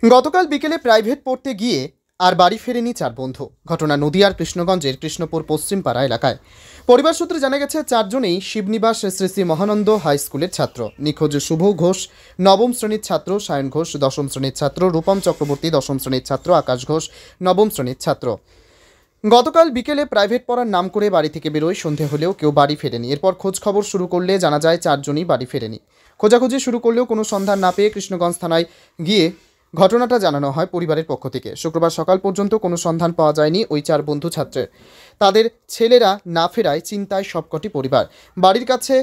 গতকাল বিকেলে প্রাইভেট পড়তে গিয়ে আর বাড়ি ফেরেনি চার বন্ধু। ঘটনা নদিয়ার কৃষ্ণগঞ্জের কৃষ্ণপুর পশ্চিমপাড়া এলাকায়। পরিবার সূত্রে জানা গেছে, চারজনেই শিবনিবাস শ্রী শ্রী মহানন্দ হাই স্কুলের ছাত্র। নিখোঁজ শুভ ঘোষ নবম শ্রেণীর ছাত্র, সায়ন ঘোষ দশম শ্রেণীর ছাত্র, রূপম চক্রবর্তী দশম শ্রেণীর ছাত্র, আকাশ ঘোষ নবম শ্রেণীর ছাত্র। গতকাল বিকেলে প্রাইভেট পড়ার নাম করে বাড়ি থেকে বেরোয়। সন্ধে হলেও কেউ বাড়ি ফেরেনি। এরপর খোঁজ খবর শুরু করলে জানা যায় চারজনই বাড়ি ফেরেনি। খোঁজাখুঁজি শুরু করলেও কোনো সন্ধান না পেয়ে কৃষ্ণগঞ্জ থানায় গিয়ে ঘটনাটা জানানো হয় পরিবারের পক্ষ থেকে। শুক্রবার সকাল পর্যন্ত কোনো সন্ধান পাওয়া যায়নি ওই চার বন্ধু ছাত্রের। তাদের ছেলেরা না ফেরায় চিন্তায় সবকটি পরিবার। বাড়ির কাছে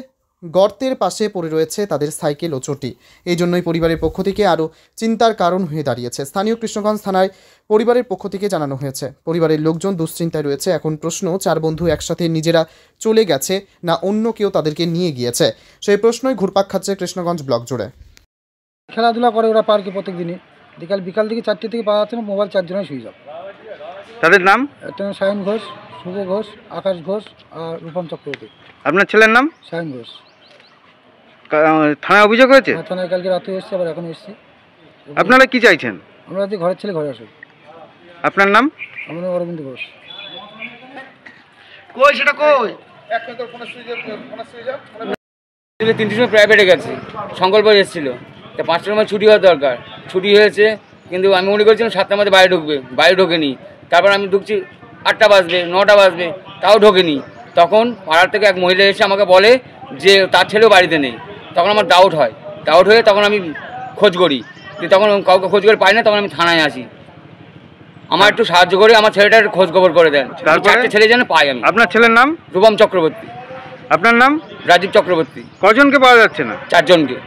গর্তের পাশে পড়ে রয়েছে তাদের সাইকেল ও চটি। এই জন্যই পরিবারের পক্ষ থেকে আরও চিন্তার কারণ হয়ে দাঁড়িয়েছে। স্থানীয় কৃষ্ণগঞ্জ থানায় পরিবারের পক্ষ থেকে জানানো হয়েছে। পরিবারের লোকজন দুশ্চিন্তায় রয়েছে। এখন প্রশ্ন, চার বন্ধু একসাথে নিজেরা চলে গেছে না অন্য কেউ তাদেরকে নিয়ে গিয়েছে, সেই প্রশ্নই ঘুরপাক খাচ্ছে কৃষ্ণগঞ্জ ব্লক জুড়ে। খেলাধুলা করে ওরা পার্কে প্রত্যেক দিনই বিকাল থেকে 4টে থেকে পাওয়া যাচ্ছে না। মোবাইল চারজনের সুইচ অফ। তাদের নাম? একটা সায়ন ঘোষ, শুভ ঘোষ, আকাশ ঘোষ আর রূপম চক্রবর্তী। আপনার ছেলের নাম? সায়ন ঘোষ। থানায় অভিযোগ হয়েছে? থানায় কালকে রাতে এসেছে, আবার এখন এসেছি। আপনারা কি চাইছেন? আমরা যদি ঘরের ছেলে ঘরে আসুক। আপনার নাম? আমার নাম অরবিন্দ ঘোষ। কই সেটা কই? 3টের সময় প্রাইভেটে গেছে, সংকল্প এসেছিল, তা 5টার সময় ছুটি হওয়ার দরকার। ছুটি হয়েছে, কিন্তু আমি মনে করছিলাম 7টার মধ্যে বাইরে ঢুকবে, বাইরে ঢোকেনি। তারপর আমি ঢুকছি 8টা বাজবে, 9টা বাজবে, তাও ঢোকেনি। তখন পাড়ার থেকে এক মহিলা এসে আমাকে বলে যে তার ছেলেও বাড়িতে নেই। তখন আমার ডাউট হয়ে তখন আমি খোঁজ করি। তখন কাউকে খোঁজ করে পাই না, তখন আমি থানায় আসি। আমার একটু সাহায্য করে আমার ছেলেটার খোঁজ খবর করে দেন। 4টে ছেলে যেন পাই আমি। আপনার ছেলের নাম? রূপম চক্রবর্তী। আপনার নাম? রাজীব চক্রবর্তী। কজনকে পাওয়া যাচ্ছে না? 4জনকে।